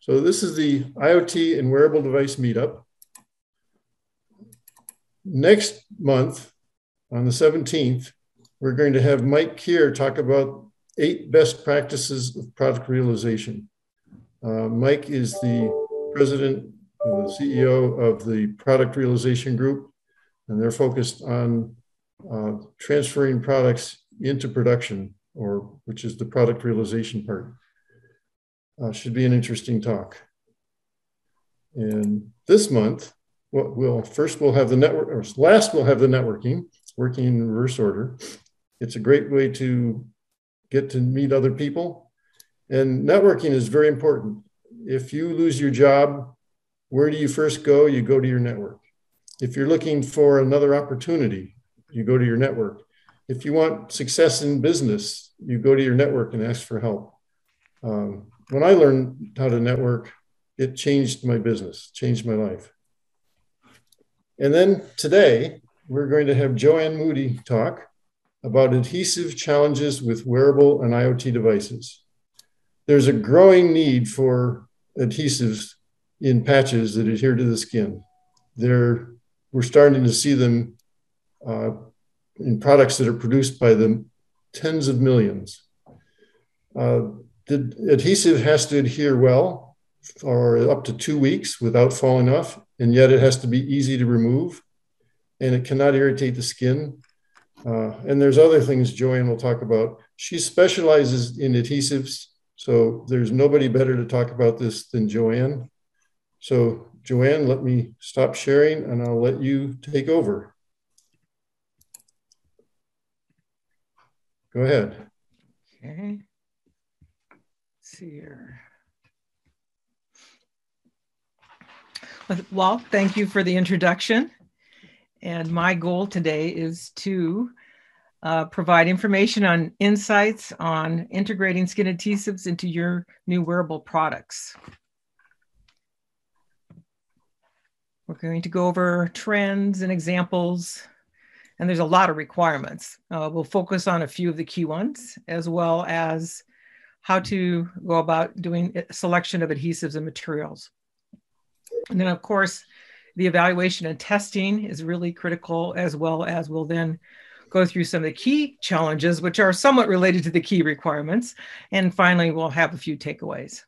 So this is the IoT and wearable device meetup. Next month, on the 17th, we're going to have Mike Keir talk about 8 best practices of product realization. Mike is the president, the CEO of the Product Realization Group, and they're focused on transferring products into production, which is the product realization part. Should be an interesting talk. And this month, first we'll have the network, or last we'll have the networking, working in reverse order. It's a great way to get to meet other people. And networking is very important. If you lose your job, where do you first go? You go to your network. If you're looking for another opportunity, you go to your network. If you want success in business, you go to your network and ask for help. When I learned how to network, it changed my business, changed my life. And then today, we're going to have JoAnne Moody talk about adhesive challenges with wearable and IoT devices. There's a growing need for adhesives in patches that adhere to the skin. We're starting to see them in products that are produced by the tens of millions. The adhesive has to adhere well for up to 2 weeks without falling off, and yet it has to be easy to remove, and it cannot irritate the skin. And there's other things JoAnne will talk about. She specializes in adhesives, so there's nobody better to talk about this than JoAnne. So JoAnne, let me stop sharing and I'll let you take over. Go ahead. Okay. Let's see here. Well, thank you for the introduction. And my goal today is to provide information on insights on integrating skin adhesives into your new wearable products. We're going to go over trends and examples, and there's a lot of requirements. We'll focus on a few of the key ones, as well as how to go about doing a selection of adhesives and materials. And then, of course, the evaluation and testing is really critical, as well as we'll then go through some of the key challenges, which are somewhat related to the key requirements. And finally, we'll have a few takeaways.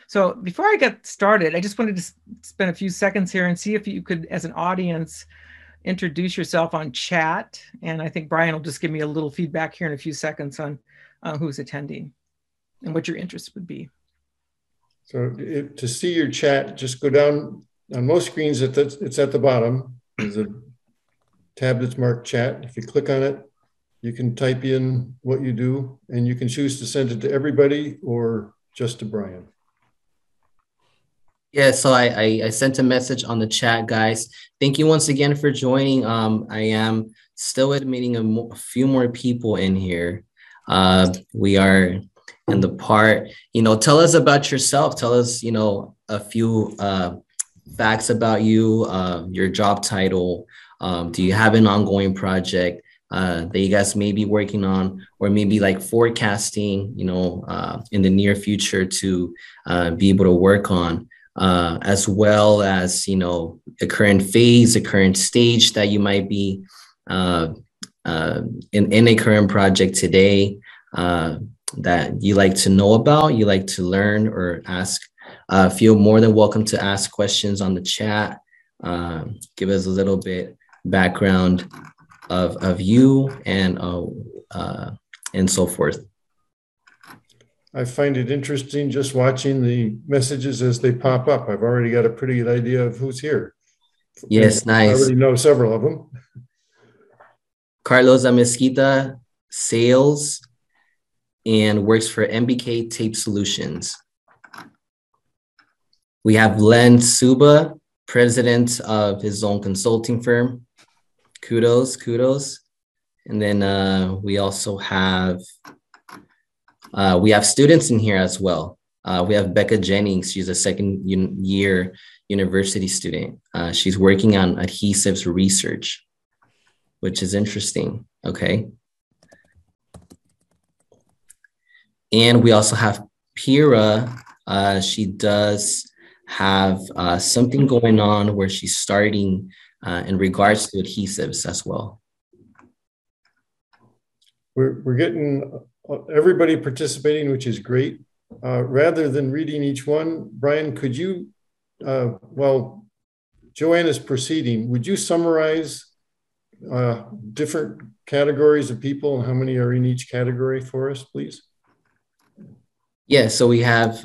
So before I get started, I just wanted to spend a few seconds here and see if you could, as an audience, introduce yourself on chat. And I think Brian will just give me a little feedback here in a few seconds on who's attending and what your interest would be. So to see your chat, just go down on most screens. It's at the bottom. There's a tab that's marked chat. If you click on it, you can type in what you do, and you can choose to send it to everybody or just to Brian. Yeah, so I sent a message on the chat, guys. Thank you once again for joining. I am still admitting a few more people in here. We are in the part, tell us about yourself. Tell us, a few facts about you, your job title. Do you have an ongoing project that you guys may be working on, or maybe like forecasting, in the near future to be able to work on? As well as, a current phase, a current stage that you might be in a current project today that you like to know about, you like to learn or ask. Feel more than welcome to ask questions on the chat. Give us a little bit background of you and so forth. I find it interesting just watching the messages as they pop up. I've already got a pretty good idea of who's here. Yes, nice. I already know several of them. Carlos Amezquita, sales, and works for MBK Tape Solutions. We have Len Suba, president of his own consulting firm. Kudos. And then we also have students in here as well. We have Becca Jennings. She's a second year university student. She's working on adhesives research, which is interesting. Okay. And we also have Pira, she does have something going on where she's starting in regards to adhesives as well. We're getting everybody participating, which is great. Rather than reading each one, Brian, could you, while JoAnne is proceeding, would you summarize different categories of people and how many are in each category for us, please? Yeah, so we have...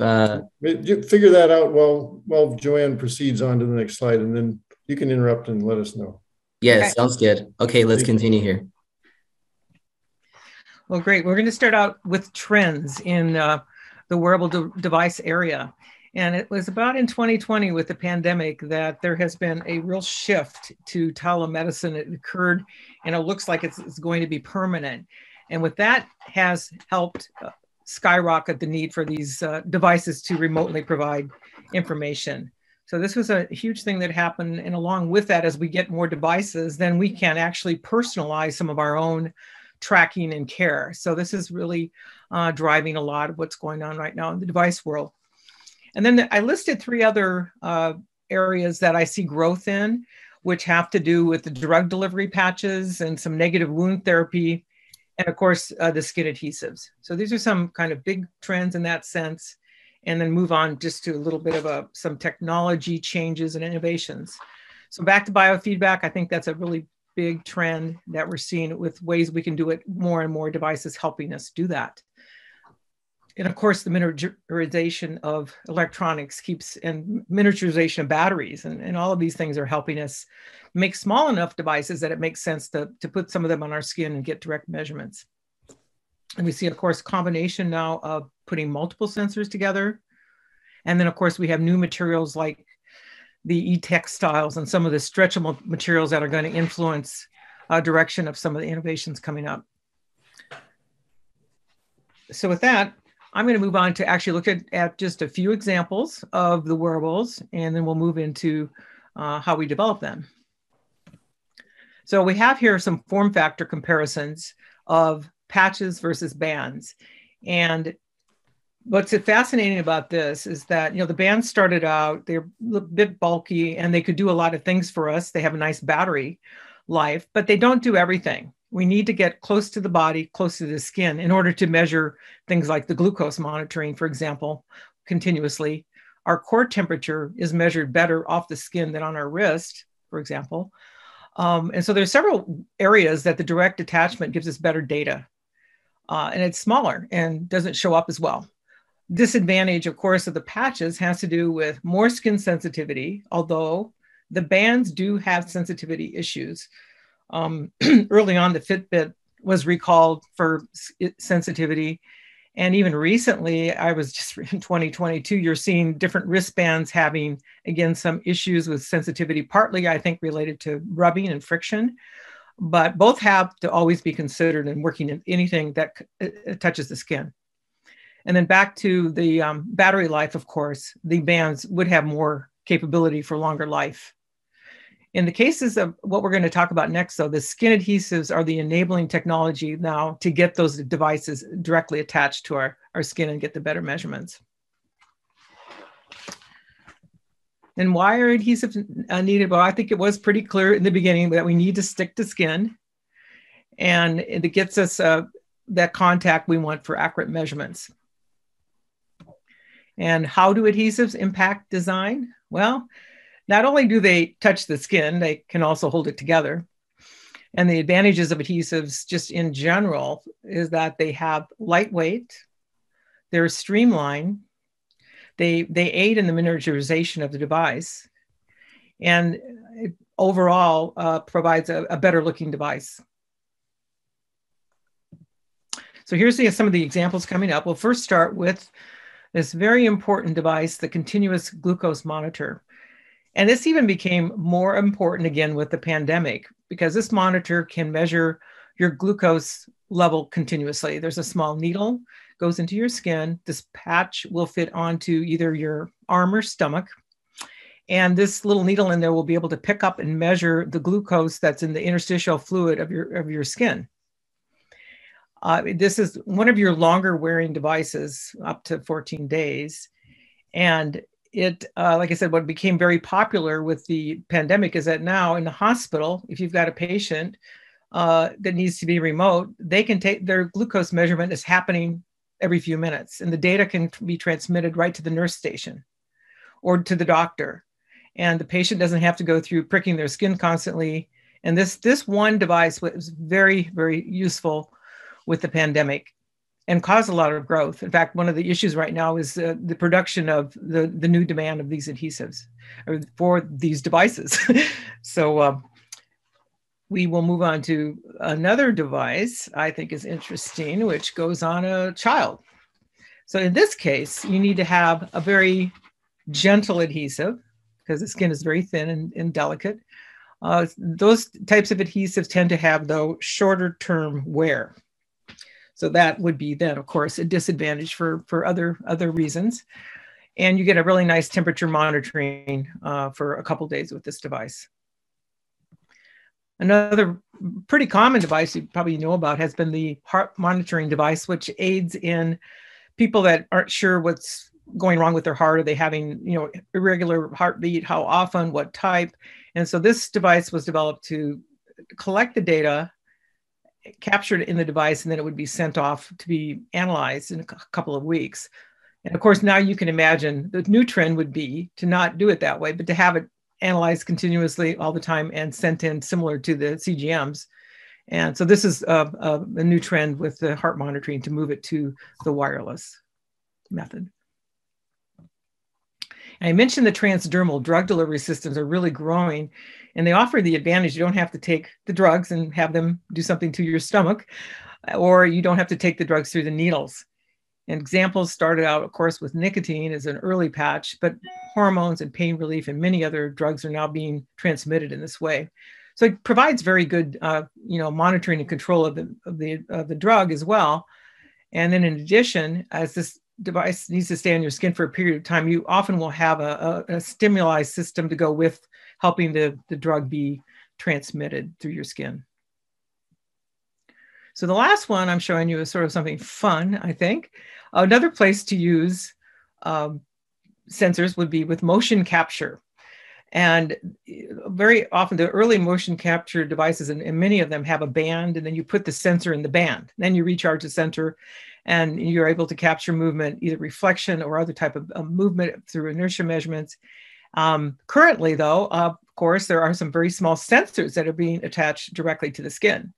You figure that out while JoAnne proceeds on to the next slide, and then you can interrupt and let us know. Yeah, okay. Sounds good. Okay, let's continue here. Well, great. We're going to start out with trends in the wearable device area. And it was about in 2020 with the pandemic that there has been a real shift to telemedicine. It occurred, and it looks like it's going to be permanent. And with that has helped skyrocket the need for these devices to remotely provide information. So this was a huge thing that happened. And along with that, as we get more devices, then we can actually personalize some of our own tracking and care. So this is really driving a lot of what's going on right now in the device world. And then I listed 3 other areas that I see growth in, which have to do with the drug delivery patches and some negative wound therapy, and of course, the skin adhesives. So these are some kind of big trends in that sense, and then move on just to a little bit of some technology changes and innovations. So back to biofeedback, I think that's a really big trend that we're seeing with ways we can do it, more and more devices helping us do that. And of course, the miniaturization of electronics and miniaturization of batteries and all of these things are helping us make small enough devices that it makes sense to put some of them on our skin and get direct measurements. And we see, of course, combination now of putting multiple sensors together. And then, of course, we have new materials like the e-textiles and some of the stretchable materials that are going to influence direction of some of the innovations coming up. So with that, I'm going to move on to actually look at just a few examples of the wearables, and then we'll move into how we develop them. So we have here some form factor comparisons of patches versus bands. And what's fascinating about this is that, the bands started out, they're a bit bulky and they could do a lot of things for us. They have a nice battery life, but they don't do everything. We need to get close to the body, close to the skin in order to measure things like the glucose monitoring, for example, continuously. Our core temperature is measured better off the skin than on our wrist, for example. And so there's several areas that the direct attachment gives us better data. And it's smaller and doesn't show up as well. Disadvantage, of course, of the patches has to do with more skin sensitivity, although the bands do have sensitivity issues. Early on, the Fitbit was recalled for sensitivity. And even recently, I was just in 2022, you're seeing different wristbands having, again, some issues with sensitivity, partly, I think, related to rubbing and friction. But both have to always be considered in working in anything that touches the skin. And then back to the battery life, of course, the bands would have more capability for longer life. In the cases of what we're going to talk about next, though, the skin adhesives are the enabling technology now to get those devices directly attached to our skin and get the better measurements. And why are adhesives needed? Well, I think it was pretty clear in the beginning that we need to stick to skin, and it gets us that contact we want for accurate measurements. And how do adhesives impact design? Well, not only do they touch the skin, they can also hold it together. And the advantages of adhesives just in general is that they have lightweight, they're streamlined, they aid in the miniaturization of the device, and it overall provides a better looking device. So here's some of the examples coming up. We'll first start with this very important device, the continuous glucose monitor. And this even became more important again with the pandemic, because this monitor can measure your glucose level continuously. There's a small needle, goes into your skin. This patch will fit onto either your arm or stomach. And this little needle in there will be able to pick up and measure the glucose that's in the interstitial fluid of your skin. This is one of your longer wearing devices, up to 14 days. And it, like I said, what became very popular with the pandemic is that now in the hospital, if you've got a patient that needs to be remote, they can take their glucose measurement is happening every few minutes, and the data can be transmitted right to the nurse station or to the doctor. And the patient doesn't have to go through pricking their skin constantly. And this one device was very, very useful with the pandemic and caused a lot of growth. In fact, one of the issues right now is the production of the new demand of these adhesives for these devices. So we will move on to another device I think is interesting, which goes on a child. So in this case, you need to have a very gentle adhesive because the skin is very thin and delicate. Those types of adhesives tend to have, though, shorter term wear. So that would be then, of course, a disadvantage for other reasons. And you get a really nice temperature monitoring for a couple days with this device. Another pretty common device you probably know about has been the heart monitoring device, which aids in people that aren't sure what's going wrong with their heart. Are they having, irregular heartbeat? How often? What type? And so this device was developed to collect the data, captured in the device, and then it would be sent off to be analyzed in a couple of weeks. And of course, now you can imagine the new trend would be to not do it that way, but to have it analyzed continuously all the time and sent in similar to the CGMs. And so this is a new trend with the heart monitoring to move it to the wireless method. And I mentioned the transdermal drug delivery systems are really growing, and they offer the advantage. You don't have to take the drugs and have them do something to your stomach, or you don't have to take the drugs through the needles. And examples started out, of course, with nicotine as an early patch, but hormones and pain relief and many other drugs are now being transmitted in this way. So it provides very good, monitoring and control of the drug as well. And then in addition, as this device needs to stay on your skin for a period of time, you often will have a stimuli system to go with helping the drug be transmitted through your skin. So the last one I'm showing you is sort of something fun, I think. Another place to use sensors would be with motion capture. And very often the early motion capture devices, and many of them have a band, and then you put the sensor in the band. Then you recharge the sensor and you're able to capture movement, either reflection or other type of movement through inertia measurements. Currently though, of course, there are some very small sensors that are being attached directly to the skin.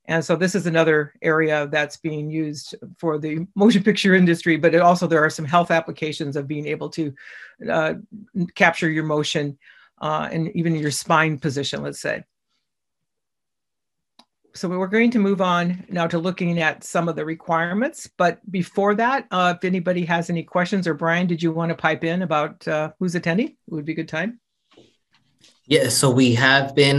And so this is another area that's being used for the motion picture industry, but also there are some health applications of being able to capture your motion and even your spine position, let's say. So we're going to move on now to looking at some of the requirements. But before that, if anybody has any questions, or Brian, did you want to pipe in about who's attending? It would be a good time. Yeah, so we have been,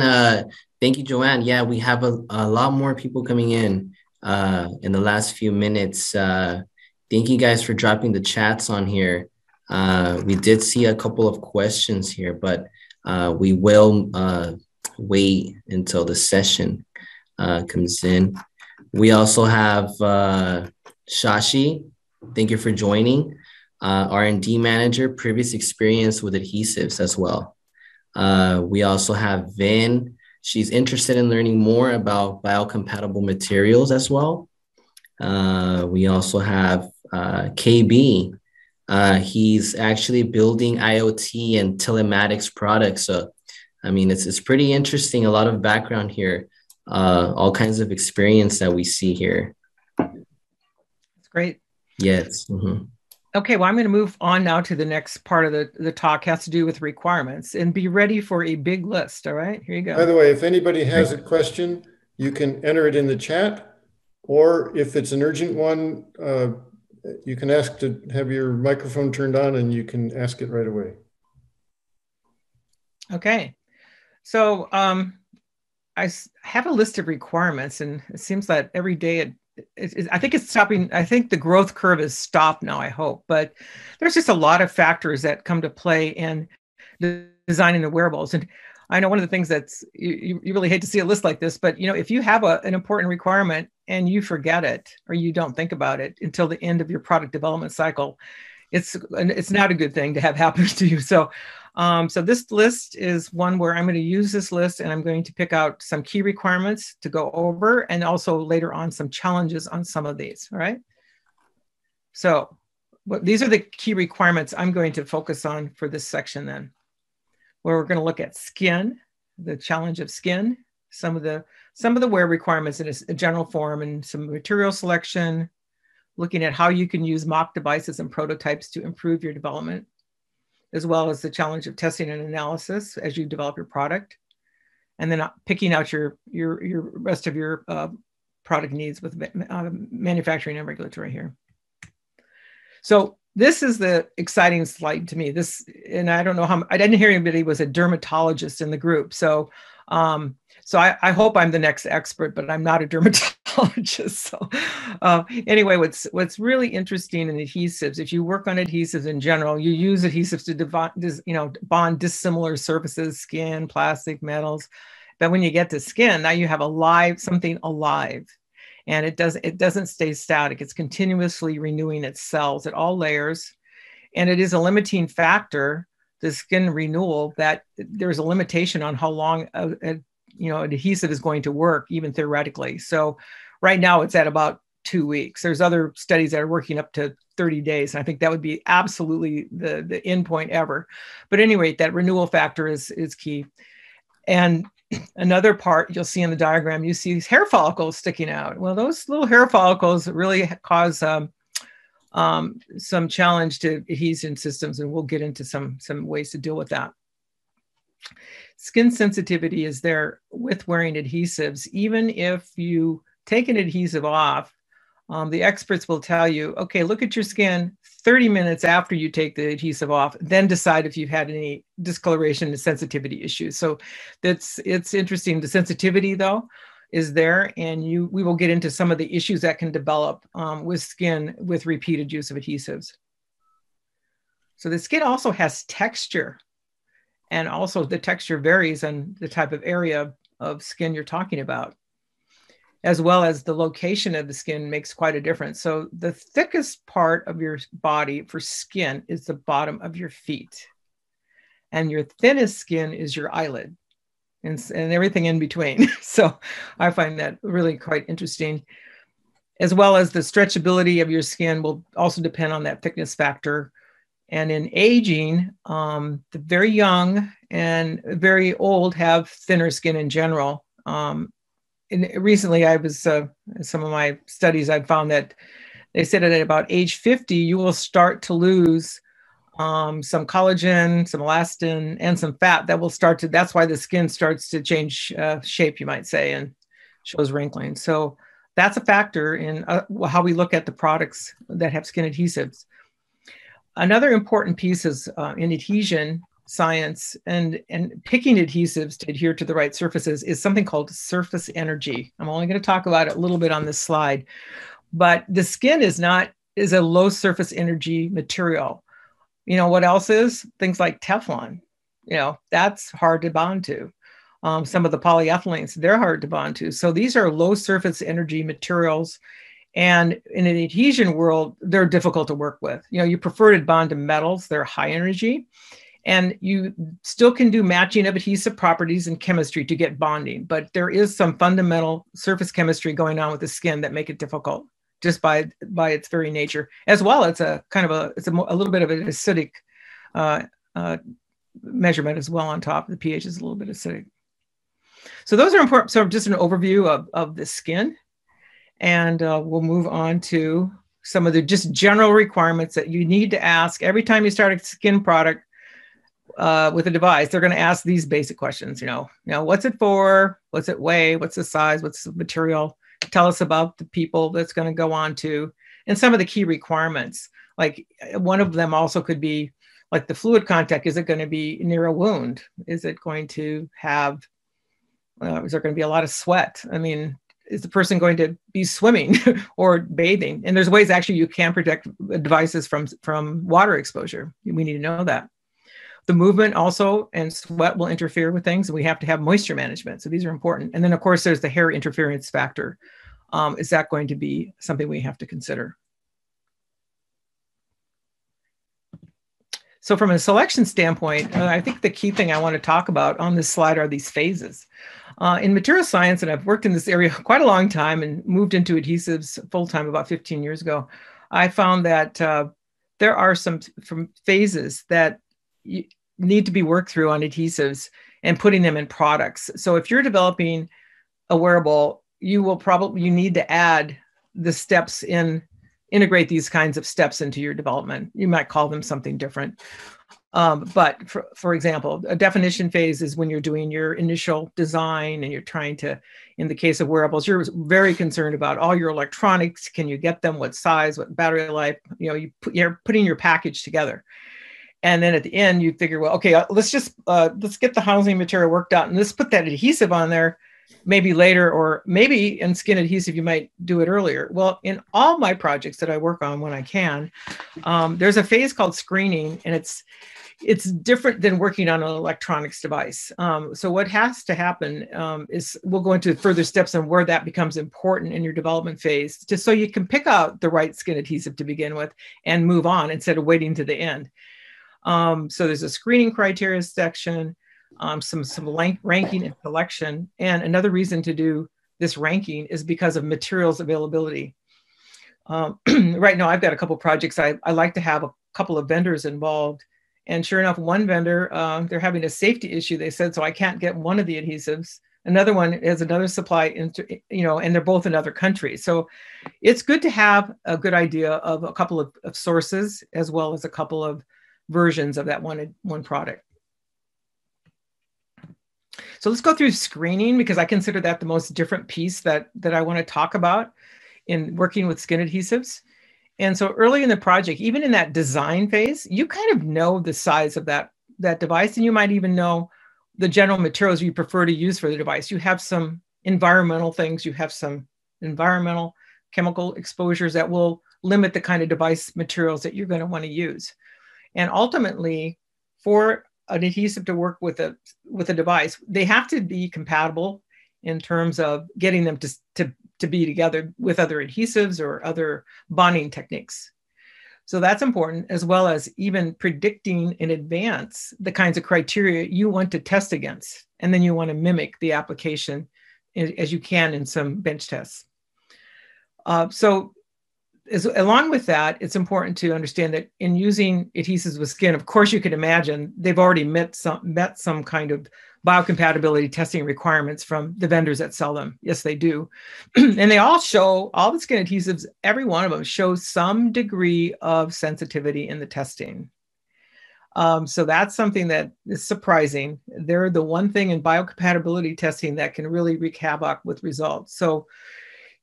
thank you, JoAnne. Yeah, we have a lot more people coming in the last few minutes. Thank you guys for dropping the chats on here. We did see a couple of questions here, but we will wait until the session comes in. We also have Shashi. Thank you for joining. R&D manager, previous experience with adhesives as well. We also have Vin. She's interested in learning more about biocompatible materials as well. We also have KB. He's actually building IoT and telematics products. So, I mean, it's pretty interesting. A lot of background here, all kinds of experience that we see here. That's great. Yes. Mm-hmm. Okay, well, I'm going to move on now to the next part of the talk, has to do with requirements, and be ready for a big list. All right, here you go. By the way, if anybody has a question, you can enter it in the chat, or if it's an urgent one, you can ask to have your microphone turned on and you can ask it right away. Okay, so I have a list of requirements, and it seems that every day I think it's stopping. I think the growth curve is stopped now, I hope, but there's just a lot of factors that come to play in designing the wearables. And I know one of the things that's, you really hate to see a list like this, but if you have an important requirement and you forget it or you don't think about it until the end of your product development cycle, it's not a good thing to have happen to you. So this list is one where I'm going to use this list and I'm going to pick out some key requirements to go over, and also later on some challenges on some of these. All right. So these are the key requirements I'm going to focus on for this section then, where we're going to look at skin, the challenge of skin, some of the wear requirements in a general form, and some material selection, looking at how you can use mock devices and prototypes to improve your development, as well as the challenge of testing and analysis as you develop your product, and then picking out your rest of your product needs with manufacturing and regulatory here. So this is the exciting slide to me. And I don't know how, I didn't hear anybody was a dermatologist in the group. So I hope I'm the next expert, but I'm not a dermatologist. So anyway, what's really interesting in adhesives, if you work on adhesives in general, you use adhesives to bond dissimilar surfaces, skin, plastic, metals. But when you get to skin, now you have something alive. And it doesn't stay static. It's continuously renewing its cells at all layers. And it is a limiting factor, the skin renewal, that there's a limitation on how long an adhesive is going to work, even theoretically. So right now it's at about 2 weeks. There's other studies that are working up to 30 days. And I think that would be absolutely the end point ever. But anyway, that renewal factor is key. And another part you'll see in the diagram, you see these hair follicles sticking out. Well, those little hair follicles really cause some challenge to adhesion systems, and we'll get into some ways to deal with that. Skin sensitivity is there with wearing adhesives. Even if you take an adhesive off, the experts will tell you, okay, look at your skin 30 minutes after you take the adhesive off, then decide if you've had any discoloration and sensitivity issues. So it's interesting. The sensitivity, though, is there, and we will get into some of the issues that can develop with skin with repeated use of adhesives. So the skin also has texture, and also the texture varies on the type of area of skin you're talking about, as well as the location of the skin makes quite a difference. So the thickest part of your body for skin is the bottom of your feet. And your thinnest skin is your eyelid and everything in between. So I find that really quite interesting. As well as the stretchability of your skin will also depend on that thickness factor. And in aging, the very young and very old have thinner skin in general. Recently, I was some of my studies, I found that they said that at about age 50, you will start to lose some collagen, some elastin, and some fat that will start to, that's why the skin starts to change shape, you might say, and shows wrinkling. So that's a factor in how we look at the products that have skin adhesives. Another important piece is in adhesion science and picking adhesives to adhere to the right surfaces is something called surface energy. I'm only going to talk about it a little bit on this slide, but the skin is a low surface energy material. You know what else is? Things like Teflon, that's hard to bond to. Some of the polyethylenes, they're hard to bond to. So these are low surface energy materials. And in an adhesion world, they're difficult to work with. You prefer to bond to metals, they're high energy. And you still can do matching of adhesive properties and chemistry to get bonding, but there is some fundamental surface chemistry going on with the skin that make it difficult just by its very nature. As well, it's a little bit of an acidic measurement as well on top. The pH is a little bit acidic. So those are important. So just an overview of the skin, and we'll move on to some of the just general requirements that you need to ask every time you start a skin product. With a device, they're going to ask these basic questions. What's it for? What's it weigh? What's the size? What's the material? Tell us about the people that's going to go on to, and some of the key requirements. Like one of them also could be like the fluid contact. Is it going to be near a wound? Is it going to have, is there going to be a lot of sweat? I mean, is the person going to be swimming or bathing? And there's ways actually you can protect devices from water exposure. We need to know that. The movement also and sweat will interfere with things, and we have to have moisture management. So these are important. And then, of course, there's the hair interference factor. is that going to be something we have to consider? So from a selection standpoint, I think the key thing I want to talk about on this slide are these phases. In material science, and I've worked in this area quite a long time and moved into adhesives full-time about 15 years ago, I found that there are some phases that need to be worked through on adhesives and putting them in products. So if you're developing a wearable, you need to add the steps integrate these kinds of steps into your development. You might call them something different. But for example, a definition phase is when you're doing your initial design and you're trying to, in the case of wearables, you're very concerned about all your electronics. Can you get them? What size, what battery life? You're putting your package together. And then at the end, you figure, well, okay, let's get the housing material worked out and let's put that adhesive on there. Maybe later, or maybe in skin adhesive, you might do it earlier. Well, in all my projects that I work on when I can, there's a phase called screening, and it's different than working on an electronics device. So what has to happen is we'll go into further steps on where that becomes important in your development phase, just so you can pick out the right skin adhesive to begin with and move on instead of waiting to the end. So there's a screening criteria section, some ranking and selection. And another reason to do this ranking is because of materials availability. Right now, I've got a couple of projects. I like to have a couple of vendors involved. And sure enough, one vendor, they're having a safety issue, they said, so I can't get one of the adhesives. Another one is another supply, and they're both in other countries. So it's good to have a good idea of a couple of sources, as well as a couple of versions of that one product. So let's go through screening, because I consider that the most different piece that I want to talk about in working with skin adhesives. And so early in the project, even in that design phase, you kind of know the size of that device, and you might even know the general materials you prefer to use for the device. You have some environmental things, you have some environmental chemical exposures that will limit the kind of device materials that you're going to want to use. And ultimately, for an adhesive to work with a device, they have to be compatible in terms of getting them to be together with other adhesives or other bonding techniques. So that's important, as well as even predicting in advance the kinds of criteria you want to test against. And then you want to mimic the application as you can in some bench tests. Along with that, it's important to understand that in using adhesives with skin, of course, you can imagine they've already met some kind of biocompatibility testing requirements from the vendors that sell them. Yes, they do. And they all the skin adhesives, every one of them shows some degree of sensitivity in the testing. So that's something that is surprising. They're the one thing in biocompatibility testing that can really wreak havoc with results. So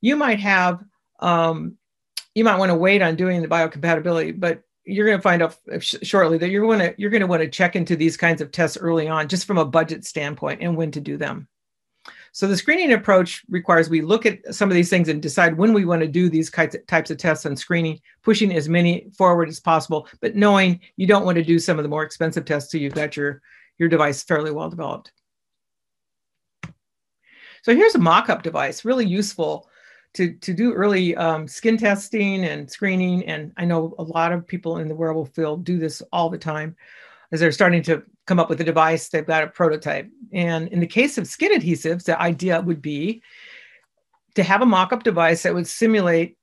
you might have, you might want to wait on doing the biocompatibility, but you're going to find out shortly that you're going to want to check into these kinds of tests early on, just from a budget standpoint, and when to do them. So the screening approach requires we look at some of these things and decide when we want to do these types of tests on screening, pushing as many forward as possible, but knowing you don't want to do some of the more expensive tests till you've got your device fairly well developed. So here's a mock-up device, really useful to do early skin testing and screening. And I know a lot of people in the wearable field do this all the time. As they're starting to come up with a device, they've got a prototype. And in the case of skin adhesives, the idea would be to have a mock-up device that would simulate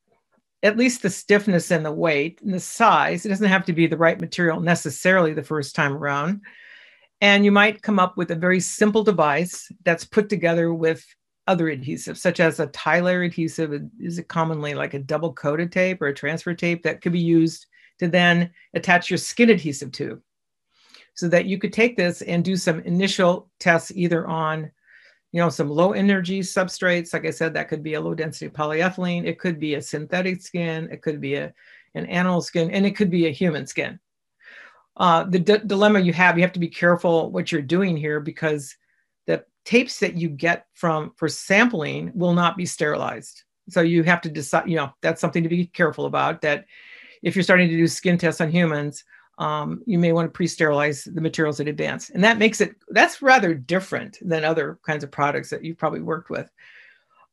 at least the stiffness and the weight and the size. It doesn't have to be the right material necessarily the first time around. And you might come up with a very simple device that's put together with other adhesives, such as a tie-layer adhesive is commonly like a double-coated tape or a transfer tape that could be used to then attach your skin adhesive to, so that you could take this and do some initial tests either on, some low-energy substrates. Like I said, that could be a low-density polyethylene. It could be a synthetic skin. It could be an animal skin, and it could be a human skin. The dilemma you have to be careful what you're doing here, because the tapes that you get for sampling will not be sterilized. So you have to decide, that's something to be careful about, that if you're starting to do skin tests on humans, you may want to pre-sterilize the materials in advance. And that's rather different than other kinds of products that you've probably worked with.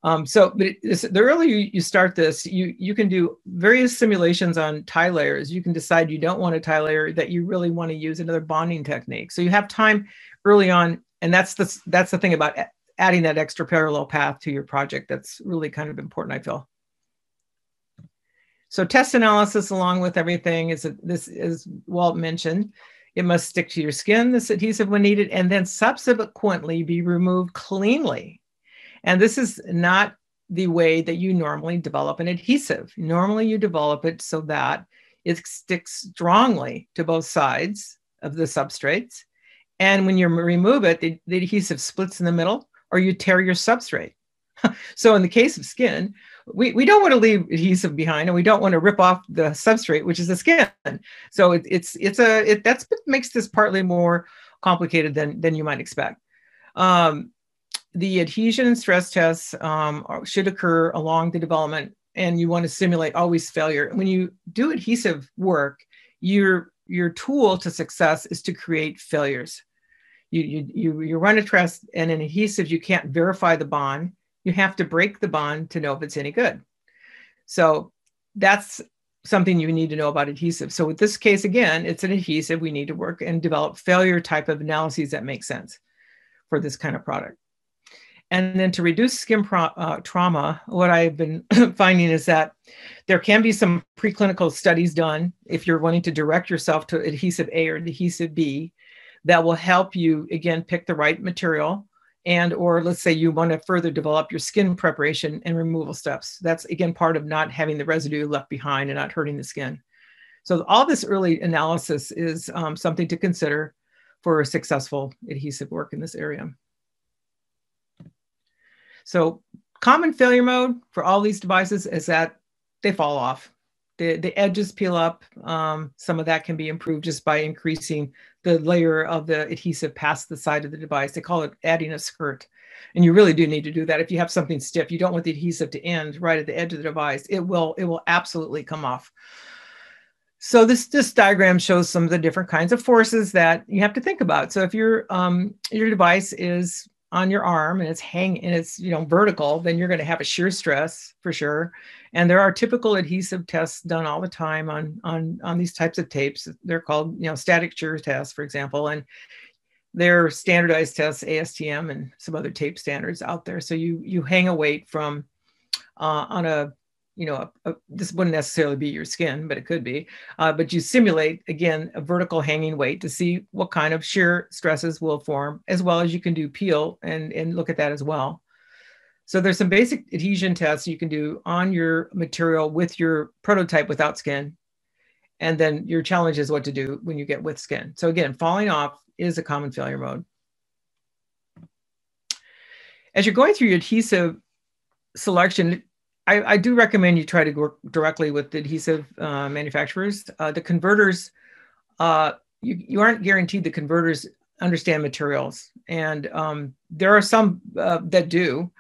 The earlier you start this, you can do various simulations on tie layers. You can decide you don't want a tie layer, that you really want to use another bonding technique. So you have time early on, and that's the thing about adding that extra parallel path to your project. That's really kind of important, I feel. So test analysis along with everything is this, as Walt mentioned. It must stick to your skin, this adhesive, when needed, and then subsequently be removed cleanly. And this is not the way that you normally develop an adhesive. Normally you develop it so that it sticks strongly to both sides of the substrates. And when you remove it, the adhesive splits in the middle, or you tear your substrate. So in the case of skin, we don't want to leave adhesive behind, and we don't want to rip off the substrate, which is the skin. So that's what makes this partly more complicated than you might expect. The adhesion and stress tests should occur along the development, and you want to simulate always failure. When you do adhesive work, your tool to success is to create failures. You run a test, and in adhesive, you can't verify the bond. You have to break the bond to know if it's any good. So that's something you need to know about adhesive. So with this case, again, it's an adhesive. We need to work and develop failure type of analyses that make sense for this kind of product. And then to reduce skin trauma, what I've been finding is that there can be some preclinical studies done if you're wanting to direct yourself to adhesive A or adhesive B that will help you, again, pick the right material. And, or let's say you want to further develop your skin preparation and removal steps. That's, again, part of not having the residue left behind and not hurting the skin. So all this early analysis is something to consider for a successful adhesive work in this area. So common failure mode for all these devices is that they fall off. The edges peel up. Some of that can be improved just by increasing the layer of the adhesive past the side of the device. They call it adding a skirt. And you really do need to do that. If you have something stiff, you don't want the adhesive to end right at the edge of the device. It will absolutely come off. So this diagram shows some of the different kinds of forces that you have to think about. So if your device is on your arm and it's hanging and it's vertical, then you're going to have a shear stress for sure. And there are typical adhesive tests done all the time on these types of tapes. They're called static shear tests, for example, and they're standardized tests, ASTM and some other tape standards out there. So you hang a weight from on a this wouldn't necessarily be your skin, but it could be. But you simulate, again, a vertical hanging weight to see what kind of shear stresses will form, as well as you can do peel and look at that as well. So there's some basic adhesion tests you can do on your material with your prototype without skin. And then your challenge is what to do when you get with skin. So again, falling off is a common failure mode. As you're going through your adhesive selection, I do recommend you try to work directly with the adhesive manufacturers. The converters, you aren't guaranteed the converters understand materials. And there are some that do,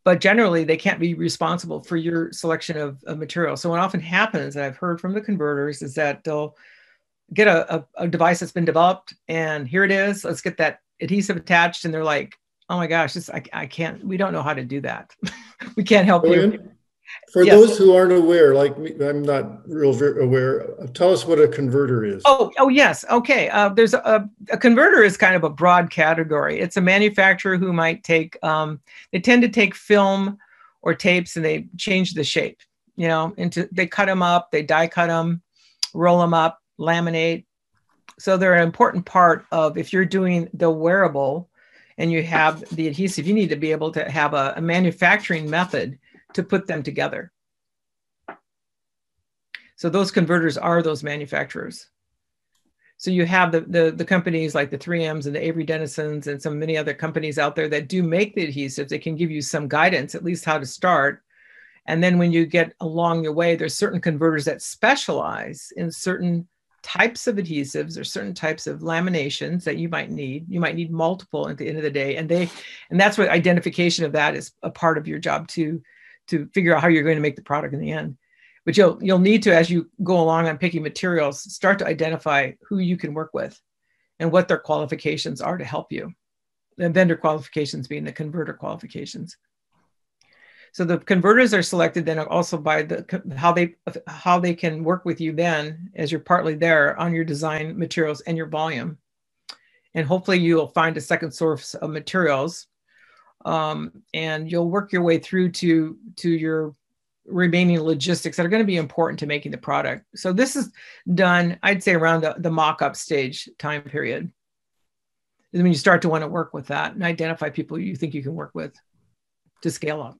but generally they can't be responsible for your selection of material. So what often happens, and I've heard from the converters, is that they'll get a device that's been developed and here it is, let's get that adhesive attached. And they're like, oh my gosh, I can't, we don't know how to do that. We can't help you. For those who aren't aware, like me, I'm not real aware. Tell us what a converter is. Oh yes. Okay. There's a converter is kind of a broad category. It's a manufacturer who might take, they tend to take film or tapes and they change the shape, they cut them up, they die cut them, roll them up, laminate. So they're an important part of, if you're doing the wearable and you have the adhesive, you need to be able to have a manufacturing method to put them together. So those converters are those manufacturers. So you have the companies like the 3Ms and the Avery Dennisons and some many other companies out there that do make the adhesives. They can give you some guidance, at least how to start. And then when you get along your way, there's certain converters that specialize in certain types of adhesives or certain types of laminations that you might need. You might need multiple at the end of the day. And that's what identification of that is a part of your job to figure out how you're going to make the product in the end. But you'll need to, as you go along on picking materials, start to identify who you can work with and what their qualifications are to help you. The vendor qualifications being the converter qualifications. So the converters are selected then also by how they can work with you then as you're partly there on your design materials and your volume. And hopefully you'll find a second source of materials, and you'll work your way through to your remaining logistics that are going to be important to making the product. So this is done, I'd say, around the mock-up stage time period. And when you start to want to work with that and identify people you think you can work with to scale up.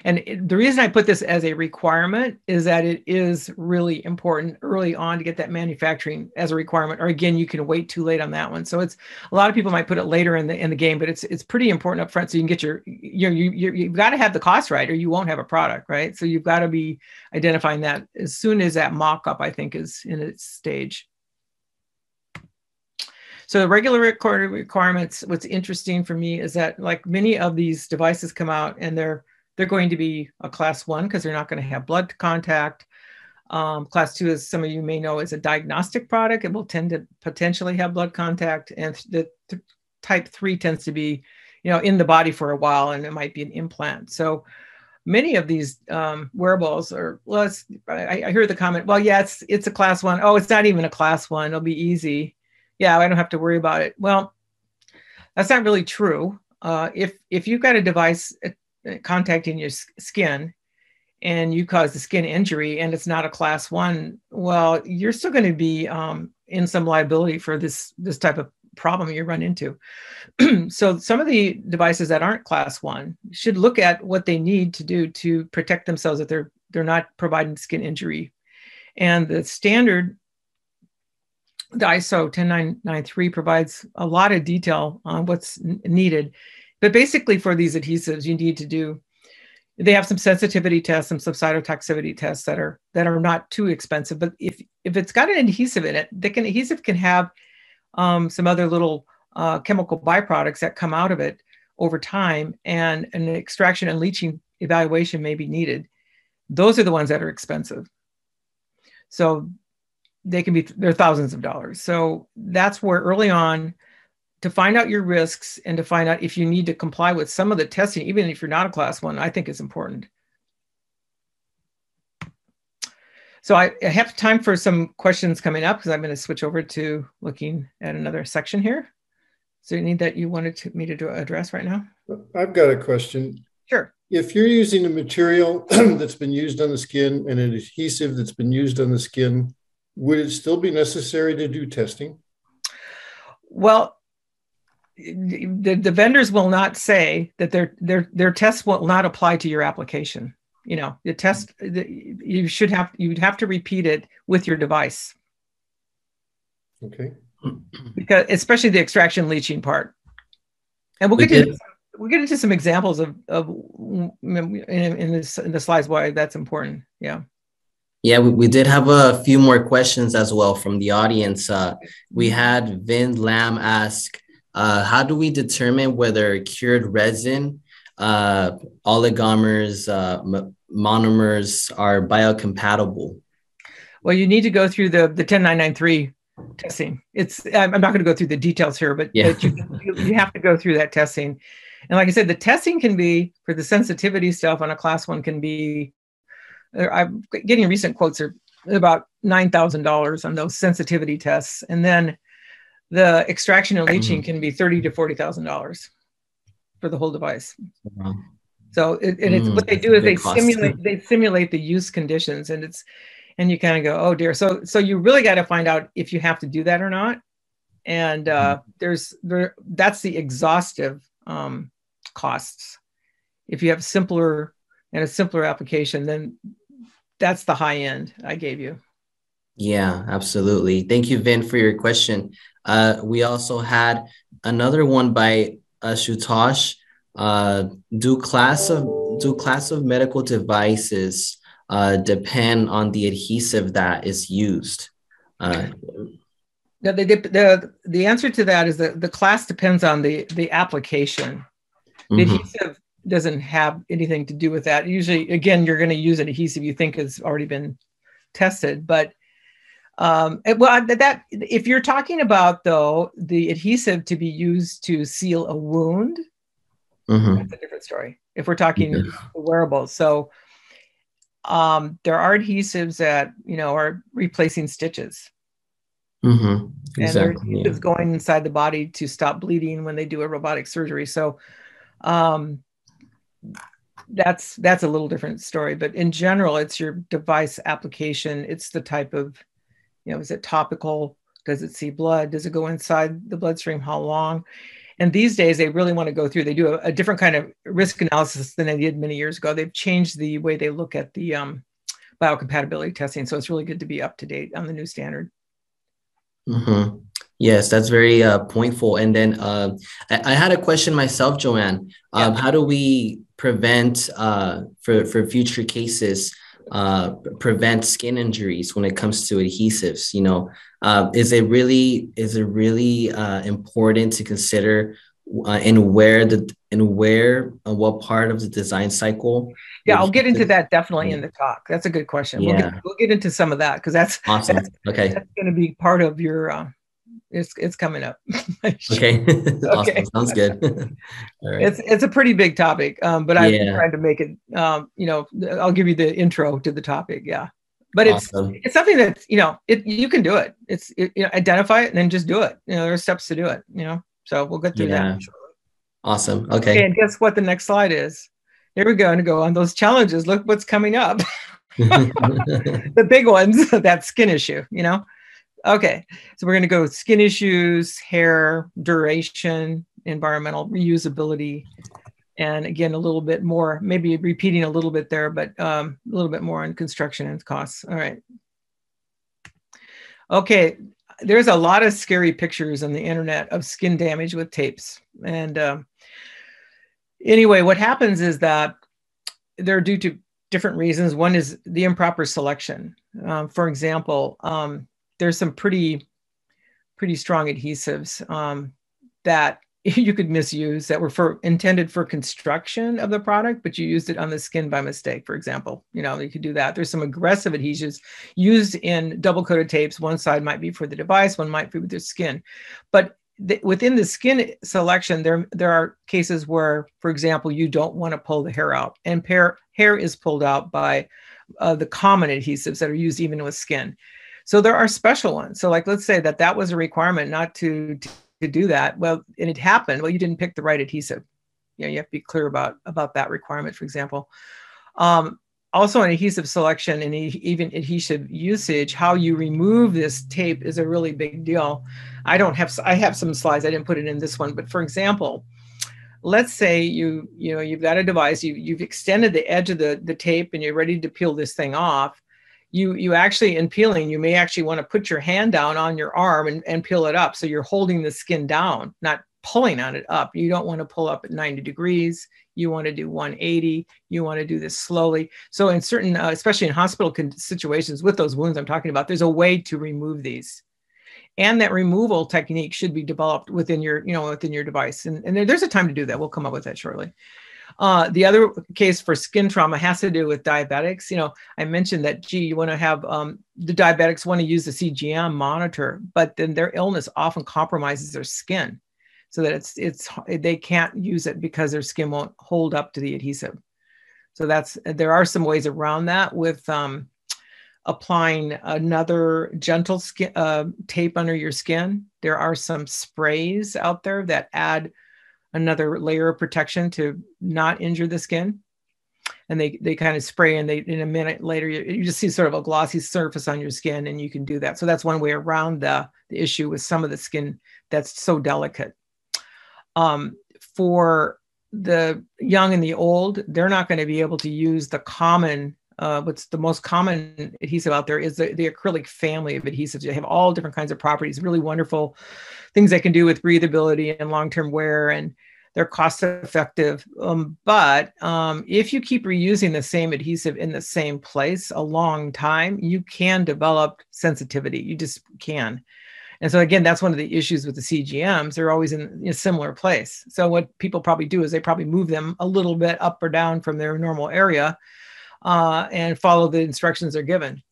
And the reason I put this as a requirement is that it is really important early on to get that manufacturing as a requirement, or again, you can wait too late on that one. So it's, a lot of people might put it later in the game, but it's pretty important up front so you can get you've got to have the cost right or you won't have a product, right? So you've got to be identifying that as soon as that mock-up, I think, is in its stage. So the regular requirements, what's interesting for me is that like many of these devices come out and they're going to be a class 1 because they're not going to have blood contact. Class 2, as some of you may know, is a diagnostic product. It will tend to potentially have blood contact. And the type 3 tends to be, in the body for a while, and it might be an implant. So many of these wearables are, well, I hear the comment, well, yeah, it's a class 1. Oh, it's not even a class 1. It'll be easy. Yeah, I don't have to worry about it. Well, that's not really true. If you've got a device contacting your skin and you cause the skin injury and it's not a class 1, well, you're still going to be in some liability for this type of problem you run into. So some of the devices that aren't class 1 should look at what they need to do to protect themselves if they're not providing skin injury. And the standard, the ISO 10993, provides a lot of detail on what's needed. But basically for these adhesives, you need to do, they have some sensitivity tests, some cytotoxicity tests that are not too expensive. But if it's got an adhesive in it, adhesive can have some other little chemical byproducts that come out of it over time, and an extraction and leaching evaluation may be needed. Those are the ones that are expensive. So they're thousands of dollars. So that's where early on, to find out your risks and to find out if you need to comply with some of the testing, even if you're not a class 1, I think is important. So I have time for some questions coming up because I'm going to switch over to looking at another section here. Is there any that you wanted me to address right now? I've got a question. Sure. If you're using a material that's been used on the skin and an adhesive that's been used on the skin, would it still be necessary to do testing? Well, the vendors will not say that their tests will not apply to your application. The test, you'd have to repeat it with your device. Okay. Because especially the extraction leaching part. And we'll get into some examples of in the slides why that's important. Yeah. Yeah, we did have a few more questions as well from the audience. We had Vin Lam ask, how do we determine whether cured resin, oligomers, monomers are biocompatible? Well, you need to go through the 10993 testing. I'm not going to go through the details here, but you have to go through that testing. And like I said, the testing can be, for the sensitivity stuff on a class 1, can be, I'm getting recent quotes are about $9,000 on those sensitivity tests. And then the extraction and leaching can be $30,000 to $40,000 for the whole device. Wow. So it's what they do is they simulate the use conditions, and you kind of go, oh dear. So you really got to find out if you have to do that or not. And that's the exhaustive costs. If you have a simpler application, then that's the high end I gave you. Yeah, absolutely. Thank you, Vin, for your question. We also had another one by Ashutosh. Do class of medical devices depend on the adhesive that is used? The answer to that is that the class depends on the application. The adhesive doesn't have anything to do with that. Usually, again, you're going to use an adhesive you think has already been tested, but if you're talking about, though, the adhesive to be used to seal a wound, That's a different story. If we're talking wearables. So there are adhesives that, are replacing stitches. Exactly. And there are adhesives going inside the body to stop bleeding when they do a robotic surgery. So that's a little different story. But in general, it's your device application. It's the type of, is it topical? Does it see blood? Does it go inside the bloodstream? How long? And these days, they really want to go through. They do a different kind of risk analysis than they did many years ago. They've changed the way they look at the biocompatibility testing. So it's really good to be up to date on the new standard. Yes, that's very pointful. And then I had a question myself, JoAnne. How do we prevent for future cases, prevent skin injuries when it comes to adhesives? Is it really important to consider what part of the design cycle? Yeah, I'll get into that definitely in the talk. That's a good question. Yeah. We'll get into some of that because that's awesome. Okay, that's going to be part of your. It's coming up. Okay. Awesome. Sounds good. All right. It's a pretty big topic, but I'm trying to make it. I'll give you the intro to the topic. Yeah, but awesome. It's something that you can do it. Identify it and then just do it. There are steps to do it. So we'll get through that. Awesome. Okay. And guess what? The next slide is. Here we go. And go on those challenges. Look what's coming up. The big ones. That skin issue. Okay, so we're going to go skin issues, hair, duration, environmental reusability, and again, a little bit more, maybe repeating a little bit there, but a little bit more on construction and costs. All right. Okay, there's a lot of scary pictures on the internet of skin damage with tapes. And anyway, what happens is that they're due to different reasons. One is the improper selection. For example, there's some pretty strong adhesives that you could misuse that were intended for construction of the product, but you used it on the skin by mistake, for example. You could do that. There's some aggressive adhesives used in double-coated tapes. One side might be for the device, one might be with the skin. But within the skin selection, there are cases where, for example, you don't want to pull the hair out. And hair is pulled out by the common adhesives that are used even with skin. So there are special ones. So like, let's say that was a requirement not to do that. Well, and it happened. Well, you didn't pick the right adhesive. You have to be clear about that requirement, for example. Also in adhesive selection and even adhesive usage, how you remove this tape is a really big deal. I have some slides. I didn't put it in this one, but for example, let's say you've got a device, you've extended the edge of the tape and you're ready to peel this thing off. You actually, in peeling, you may actually want to put your hand down on your arm and peel it up. So you're holding the skin down, not pulling on it up. You don't want to pull up at 90 degrees. You want to do 180. You want to do this slowly. So in certain, especially in hospital situations with those wounds I'm talking about, there's a way to remove these. And that removal technique should be developed within your device. And there's a time to do that. We'll come up with that shortly. The other case for skin trauma has to do with diabetics. I mentioned that, you want to have the diabetics want to use the CGM monitor, but then their illness often compromises their skin so that they can't use it because their skin won't hold up to the adhesive. So there are some ways around that with applying another gentle tape under your skin. There are some sprays out there that add another layer of protection to not injure the skin. And they kind of spray and in a minute later, you just see sort of a glossy surface on your skin and you can do that. So that's one way around the issue with some of the skin that's so delicate. For the young and the old, they're not going to be able to use the common, what's the most common adhesive out there is the acrylic family of adhesives. They have all different kinds of properties, really wonderful things they can do with breathability and long-term wear, and they're cost effective. But if you keep reusing the same adhesive in the same place a long time, you can develop sensitivity. You just can. And so again, that's one of the issues with the CGMs. They're always in a similar place. So what people probably do is they probably move them a little bit up or down from their normal area and follow the instructions they're given.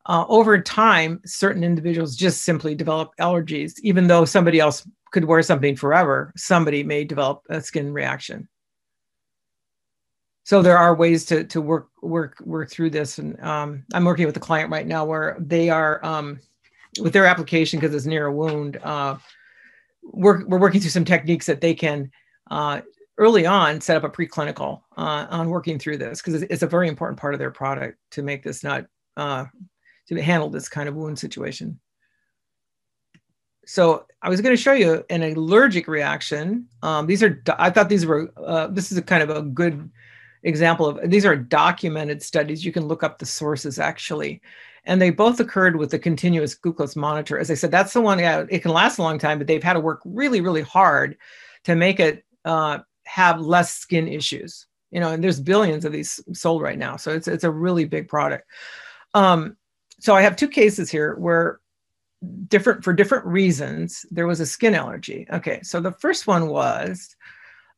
Over time, certain individuals just simply develop allergies, even though somebody else could wear something forever, somebody may develop a skin reaction. So there are ways to work through this. And I'm working with a client right now where they are, with their application, because it's near a wound, we're working through some techniques that they can early on set up a preclinical on working through this, because it's a very important part of their product to make this not, to handle this kind of wound situation. So I was going to show you an allergic reaction. I thought these were, this is a kind of a good example of, these are documented studies. You can look up the sources actually. And they both occurred with the continuous glucose monitor. As I said, that's the one, yeah, it can last a long time, but they've had to work really, really hard to make it have less skin issues. You know, and there's billions of these sold right now. So it's a really big product. So I have two cases here where for different reasons, there was a skin allergy. Okay, so the first one was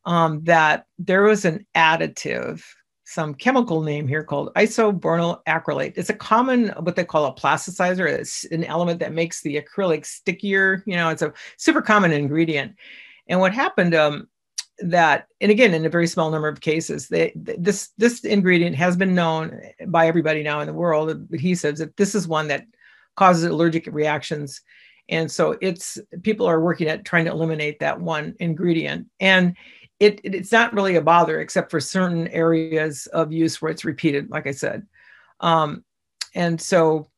that there was an additive, some chemical name here called isobonyl acrylate. It's a common, what they call a plasticizer. It's an element that makes the acrylic stickier. You know, it's a super common ingredient. And what happened that, and again, in a very small number of cases, this ingredient has been known by everybody now in the world of adhesives, that this is one that causes allergic reactions. And so people are working at trying to eliminate that one ingredient. And it's not really a bother except for certain areas of use where it's repeated, like I said. And so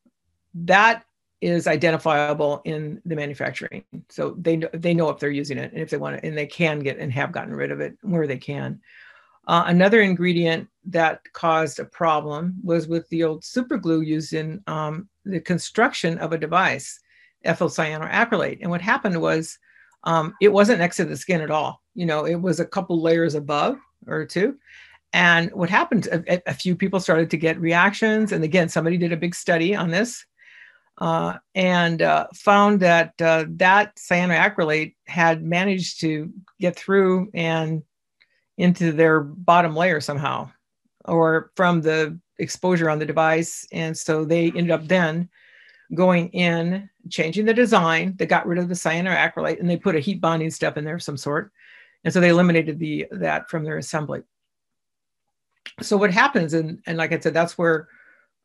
that is identifiable in the manufacturing. So they know if they're using it and if they want to, and they can get and have gotten rid of it where they can. Another ingredient that caused a problem was with the old super glue used in the construction of a device, ethyl cyanoacrylate. And what happened was it wasn't next to the skin at all. You know, it was a couple layers above or two. And what happened, a few people started to get reactions. And again, somebody did a big study on this and found that that cyanoacrylate had managed to get through and into their bottom layer somehow, or from the exposure on the device. And so they ended up then going in, changing the design. They got rid of the cyanoacrylate and they put a heat bonding step in there of some sort. And so they eliminated that from their assembly. So what happens, and like I said, that's where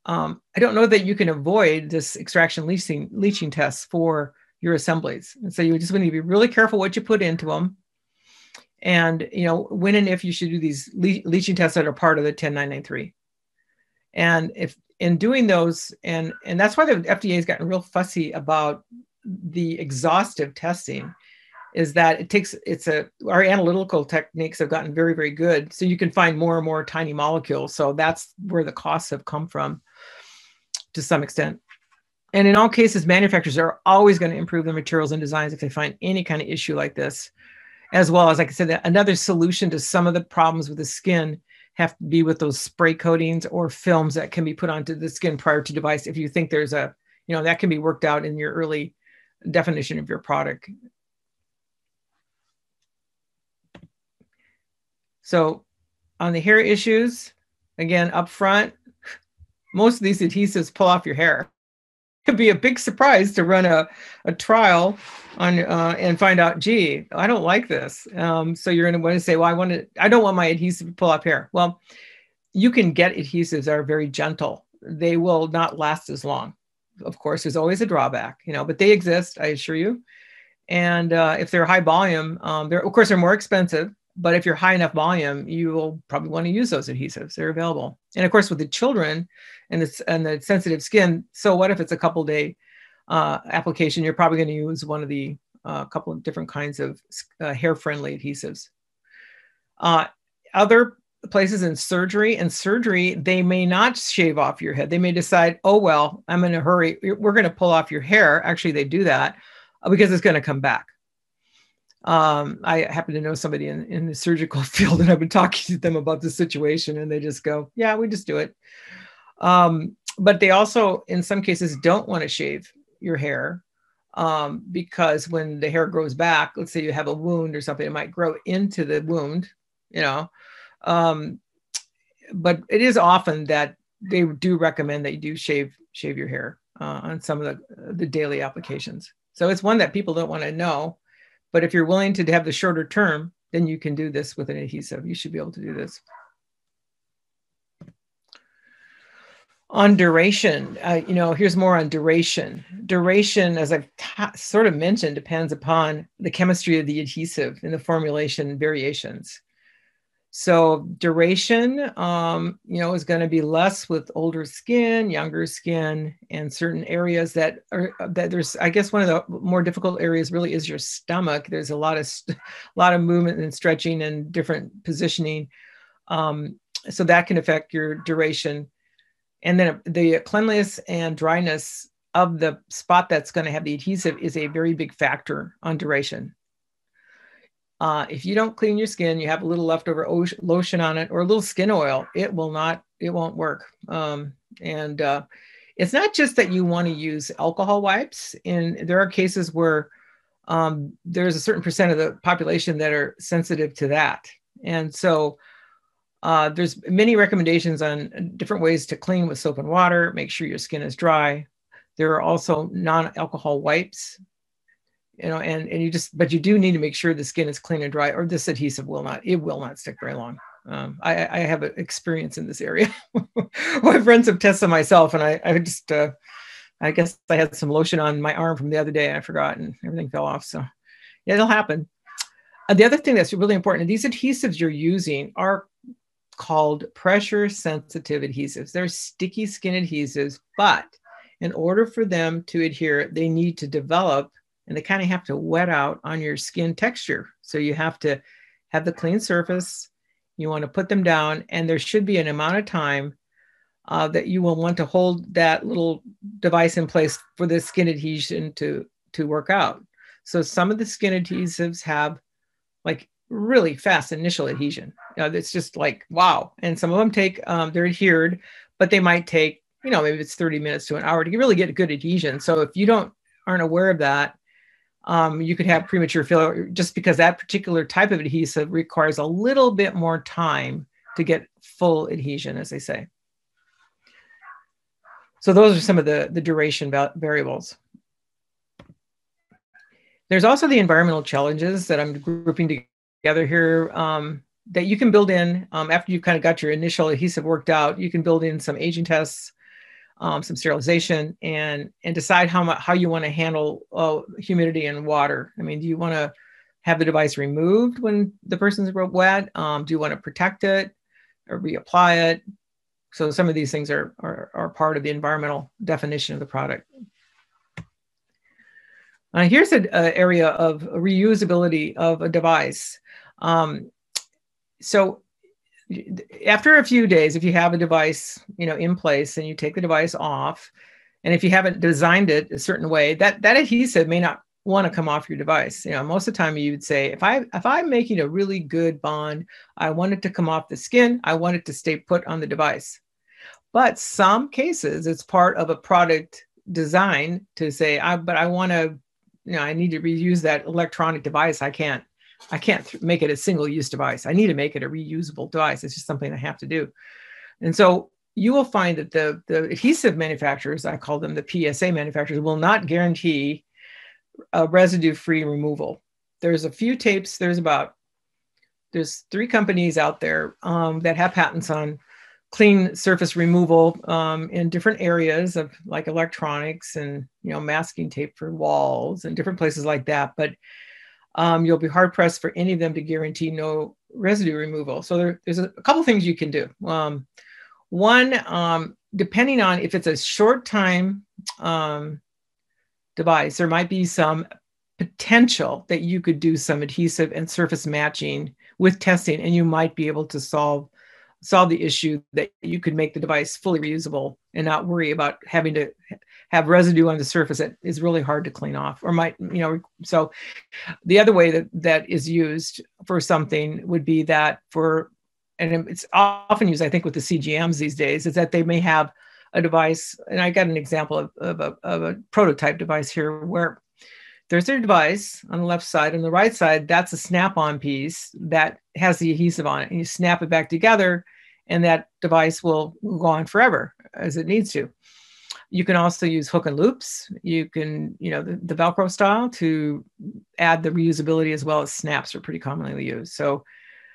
I don't know that you can avoid this extraction leaching tests for your assemblies. And so you just want to be really careful what you put into them. And, you know, when and if you should do these leaching tests that are part of the 10993. And if in doing those, and that's why the FDA has gotten real fussy about the exhaustive testing, is that our analytical techniques have gotten very, very good. So you can find more and more tiny molecules. So that's where the costs have come from to some extent. And in all cases, manufacturers are always going to improve their materials and designs if they find any kind of issue like this. As well as, like I said, another solution to some of the problems with the skin have to be with those spray coatings or films that can be put onto the skin prior to device. If you think there's that can be worked out in your early definition of your product. So on the hair issues, again, up front, most of these adhesives pull off your hair. It could be a big surprise to run a trial on and find out, gee, I don't like this. So you're going to want to say, well, I don't want my adhesive to pull off hair. Well, you can get adhesives that are very gentle. They will not last as long. Of course, there's always a drawback, but they exist, I assure you. And if they're high volume, of course, they're more expensive. But if you're high enough volume, you will probably want to use those adhesives. They're available. And of course, with the children and the sensitive skin, so what if it's a couple day application? You're probably going to use one of the couple of different kinds of hair-friendly adhesives. Other places in surgery, they may not shave off your head. They may decide, oh, well, I'm in a hurry. We're going to pull off your hair. Actually, they do that because it's going to come back. I happen to know somebody in the surgical field, and I've been talking to them about the situation, and they just go, yeah, we just do it. But they also, in some cases, don't want to shave your hair because when the hair grows back, let's say you have a wound or something, it might grow into the wound, but it is often that they do recommend that you do shave your hair on some of the daily applications. So it's one that people don't want to know But if you're willing to have the shorter term, then you can do this with an adhesive. You should be able to do this. On duration, here's more on duration. Duration, as I've sort of mentioned, depends upon the chemistry of the adhesive and the formulation variations. So duration, is going to be less with older skin, younger skin, and certain areas that there's, I guess, one of the more difficult areas really is your stomach. There's a lot of movement and stretching and different positioning. So that can affect your duration. And then the cleanliness and dryness of the spot that's going to have the adhesive is a very big factor on duration. If you don't clean your skin, you have a little leftover lotion on it or a little skin oil, it won't work. It's not just that you want to use alcohol wipes. And there are cases where there's a certain percent of the population that are sensitive to that. And so there's many recommendations on different ways to clean with soap and water, make sure your skin is dry. There are also non-alcohol wipes. But you do need to make sure the skin is clean and dry, or this adhesive will not stick very long. I have experience in this area. My friends have tested myself, and I guess I had some lotion on my arm from the other day and I forgot and everything fell off. So yeah, it'll happen. The other thing that's really important, these adhesives you're using are called pressure sensitive adhesives. They're sticky skin adhesives, but in order for them to adhere, they need to develop, and they kind of have to wet out on your skin texture. So you have to have the clean surface. You want to put them down, and there should be an amount of time that you will want to hold that little device in place for the skin adhesion to work out. So some of the skin adhesives have like really fast initial adhesion. It's just like, wow. And some of them take, they're adhered, but they might take, maybe it's 30 minutes to an hour to really get good adhesion. So if you aren't aware of that, you could have premature failure just because that particular type of adhesive requires a little bit more time to get full adhesion, as they say. So those are some of the duration variables. There's also the environmental challenges that I'm grouping together here that you can build in after you've kind of got your initial adhesive worked out. You can build in some aging tests, some sterilization, and decide how you want to handle humidity and water. I mean, do you want to have the device removed when the person's wet? Do you want to protect it or reapply it? So some of these things are part of the environmental definition of the product. Here's an area of reusability of a device. So after a few days, if you have a device, in place and you take the device off, and if you haven't designed it a certain way, that adhesive may not want to come off your device. Most of the time you would say, if I'm making a really good bond, I want it to come off the skin. I want it to stay put on the device. But some cases it's part of a product design to say, but I want to, I need to reuse that electronic device. I can't make it a single-use device. I need to make it a reusable device. It's just something I have to do. And so you will find that the adhesive manufacturers, I call them the PSA manufacturers, will not guarantee a residue-free removal. There's a few tapes. There's 3 companies out there that have patents on clean surface removal in different areas of like electronics and, masking tape for walls and different places like that. But you'll be hard pressed for any of them to guarantee no residue removal. So there's a couple things you can do. One, depending on if it's a short time device, there might be some potential that you could do some adhesive and surface matching with testing, and you might be able to solve the issue that you could make the device fully reusable and not worry about having to have residue on the surface that is really hard to clean off, or might, so the other way that is used for something would be that and it's often used, I think, with the CGMs these days, is that they may have a device, and I got an example of a prototype device here where there's their device on the left side, and the right side, that's a snap-on piece that has the adhesive on it, and you snap it back together, and that device will go on forever as it needs to. You can also use hook and loops. You can, the Velcro style to add the reusability, as well as snaps are pretty commonly used. So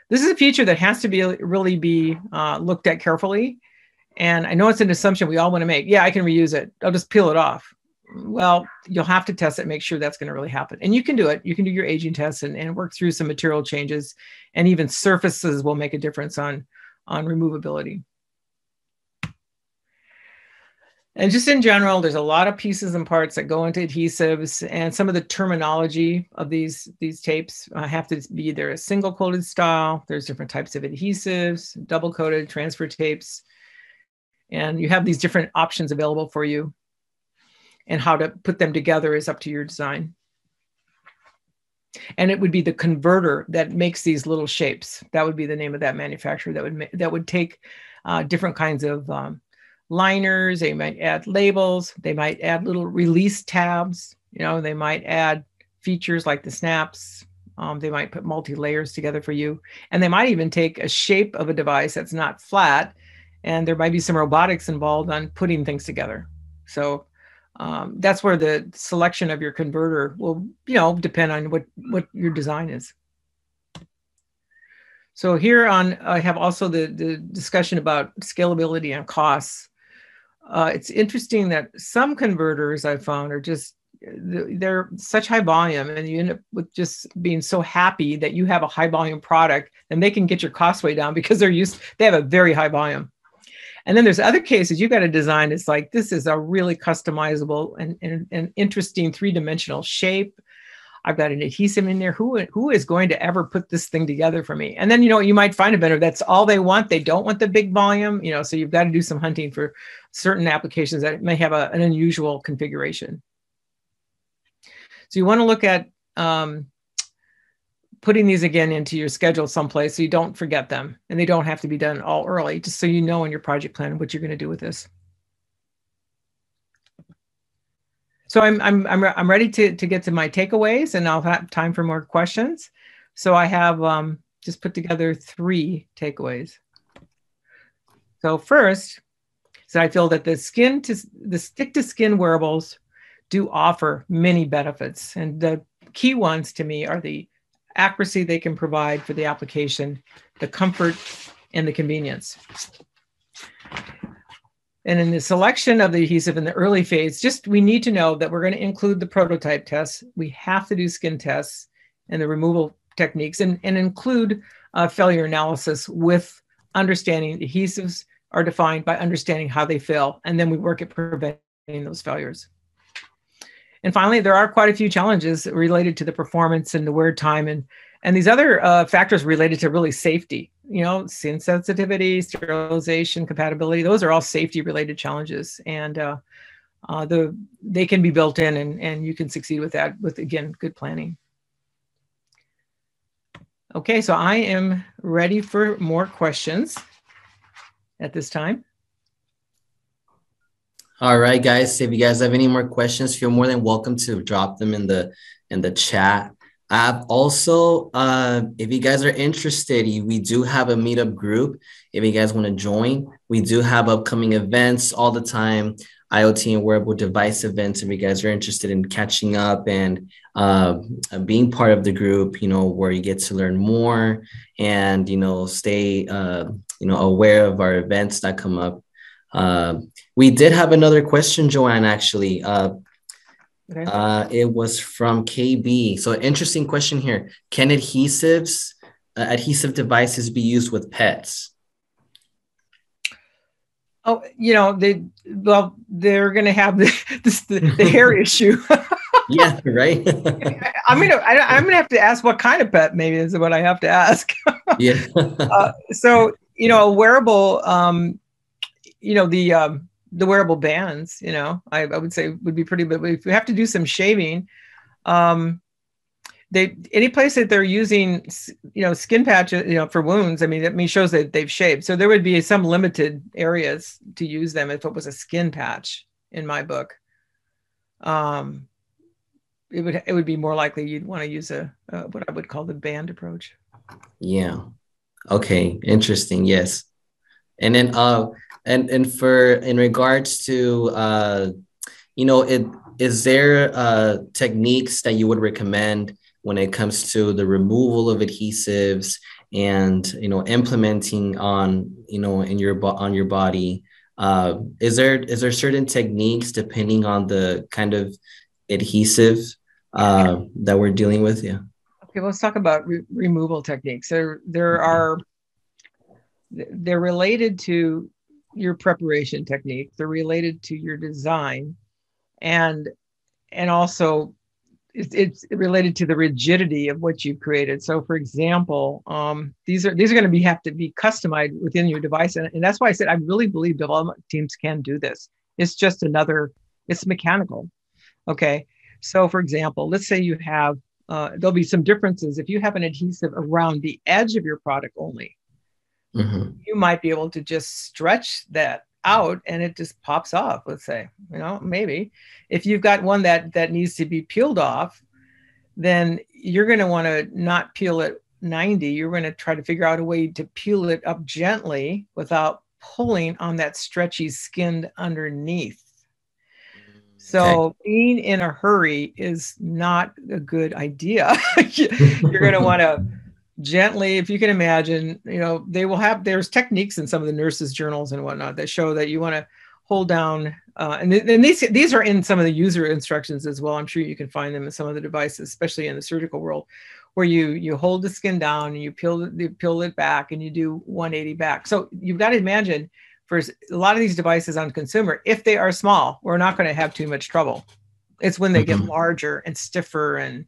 this is a feature that has to really be looked at carefully. And I know it's an assumption we all want to make. Yeah, I can reuse it. I'll just peel it off. Well, you'll have to test it, make sure that's going to really happen. And you can do it. You can do your aging tests and work through some material changes, and even surfaces will make a difference on removability. And just in general, there's a lot of pieces and parts that go into adhesives, and some of the terminology of these tapes have to be either a single coated style. There's different types of adhesives, double coated, transfer tapes, and you have these different options available for you. And how to put them together is up to your design. And it would be the converter that makes these little shapes. That would be the name of that manufacturer that would take different kinds of liners. They might add labels. They might add little release tabs. They might add features like the snaps. They might put multi-layers together for you. And they might even take a shape of a device that's not flat. And there might be some robotics involved on putting things together. So that's where the selection of your converter will, depend on what your design is. So here I have also the discussion about scalability and costs. It's interesting that some converters I've found are just, they're such high volume, and you end up with just being so happy that you have a high volume product, and they can get your costs way down because they have a very high volume. And then there's other cases you've got a design. It's like, this is a really customizable and interesting three-dimensional shape. I've got an adhesive in there. Who is going to ever put this thing together for me? And then, you might find a vendor that's all they want. They don't want the big volume, so you've got to do some hunting for certain applications that may have an unusual configuration. So you want to look at putting these again into your schedule someplace so you don't forget them, and they don't have to be done all early, just so you know in your project plan what you're going to do with this. So I'm ready to get to my takeaways, and I'll have time for more questions. So I have just put together 3 takeaways. So first, I feel that the stick-to-skin wearables do offer many benefits, and the key ones to me are the accuracy they can provide for the application, the comfort, and the convenience. And in the selection of the adhesive in the early phase, we need to know that we're going to include the prototype tests. We have to do skin tests and the removal techniques, and include failure analysis with understanding adhesives are defined by understanding how they fail. And then we work at preventing those failures. And finally, there are quite a few challenges related to the performance and the wear time, and these other factors related to really safety. Skin sensitivity, sterilization, compatibility. Those are all safety-related challenges, and they can be built in, and you can succeed with that with, again, good planning. Okay, so I am ready for more questions at this time. All right, guys. If you guys have any more questions, feel more than welcome to drop them in the chat. Also, if you guys are interested, we do have a meetup group. If you guys want to join, we do have upcoming events all the time, IoT and wearable device events. If you guys are interested in catching up and being part of the group, where you get to learn more and, stay, aware of our events that come up. We did have another question, JoAnne, actually. Okay. It was from KB. So interesting question here. Can adhesive devices be used with pets? Oh, they're going to have the hair issue. Yeah, right. I'm gonna have to ask what kind of pet. Maybe is what I have to ask. Yeah. So a wearable. The wearable bands, I would say would be pretty, but if you have to do some shaving, any place that they're using, skin patches, for wounds, that shows that they've shaved. So there would be some limited areas to use them if it was a skin patch in my book. It would be more likely you'd want to use what I would call the band approach. Yeah. Okay. Interesting. Yes. And then And for in regards to is there techniques that you would recommend when it comes to the removal of adhesives and implementing on in on your body? Is there certain techniques depending on the kind of adhesive that we're dealing with? Yeah. Okay, let's talk about removal techniques. They're related to your preparation technique. They're related to your design, and also it's related to the rigidity of what you've created. So, for example, these are going to have to be customized within your device, and that's why I said I really believe development teams can do this. It's just it's mechanical. Okay, so for example, let's say you have there'll be some differences if you have an adhesive around the edge of your product only. Mm-hmm. You might be able to just stretch that out and it just pops off, let's say, maybe. If you've got one that needs to be peeled off, then you're going to want to not peel it 90. You're going to try to figure out a way to peel it up gently without pulling on that stretchy skin underneath. So being in a hurry is not a good idea. You're going to want to gently, if you can imagine, there's techniques in some of the nurses' journals and whatnot that show that you want to hold down, and these are in some of the user instructions as well. I'm sure you can find them in some of the devices, especially in the surgical world, where you hold the skin down and you peel it back and you do 180 back. So you've got to imagine for a lot of these devices on consumer, if they are small, we're not going to have too much trouble. It's when they get larger and stiffer and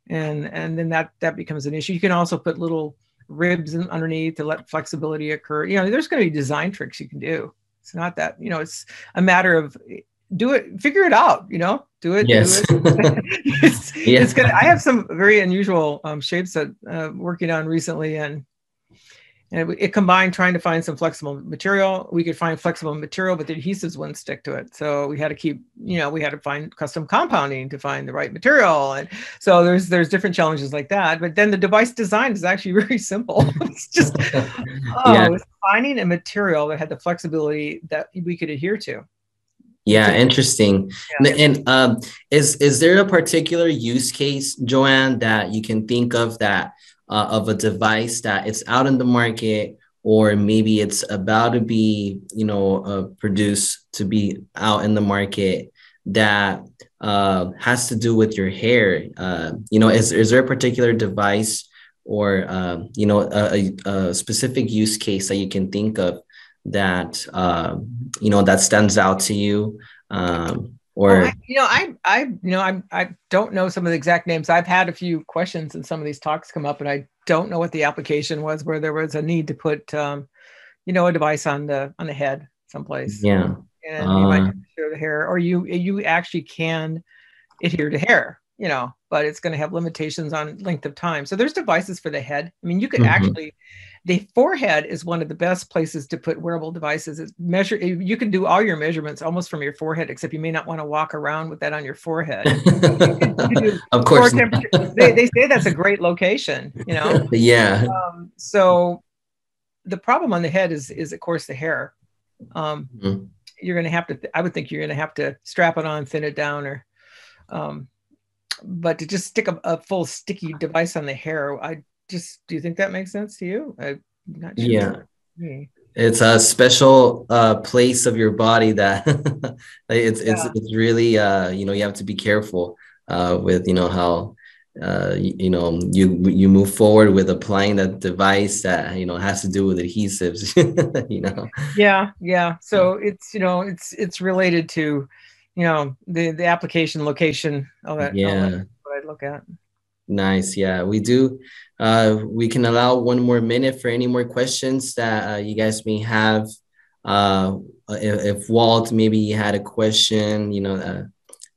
then that becomes an issue. You can also put little ribs underneath to let flexibility occur. There's going to be design tricks you can do. It's not that, it's a matter of figure it out, do it. Yes. Do it. It's good. I have some very unusual shapes that working on recently, and it combined trying to find some flexible material. We could find flexible material, but the adhesives wouldn't stick to it. So we had to find custom compounding to find the right material. And so there's different challenges like that. But then the device design is actually very simple. It's just, it's finding a material that had the flexibility that we could adhere to. Yeah, interesting. Yeah. And is there a particular use case, JoAnne, that you can think of that of a device that it's out in the market, or maybe it's about to be, produced to be out in the market that has to do with your hair? Is there a particular device or, a specific use case that you can think of that, that stands out to you? Or I don't know some of the exact names. I've had a few questions and some of these talks come up, and I don't know what the application was where there was a need to put, a device on the head someplace. Yeah. And you might adhere the hair, or you actually can adhere to hair, but it's going to have limitations on length of time. So there's devices for the head. I mean, you could actually, the forehead is one of the best places to put wearable devices. You can do all your measurements almost from your forehead, except you may not want to walk around with that on your forehead. Of course. They say that's a great location, Yeah. So the problem on the head is of course the hair. You're going to have to, I would think you're going to have to strap it on, thin it down, or but to just stick a full sticky device on the hair, do you think that makes sense to you? I'm not sure. Yeah. It's a special place of your body that it's really, you have to be careful with, how, you move forward with applying that device that, has to do with adhesives, Yeah. So it's related to, the application location, all that. Yeah. All that, what I look at. Nice. Yeah, we do. We can allow one more minute for any more questions that you guys may have. If Walt maybe had a question,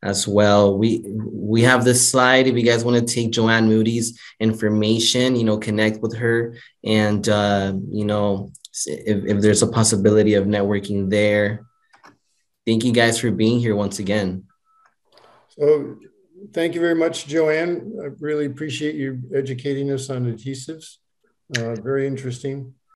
as well. We have this slide. If you guys want to take JoAnne Moody's information, connect with her, and if there's a possibility of networking there. Thank you guys for being here once again. So thank you very much, JoAnne. I really appreciate you educating us on adhesives. Very interesting.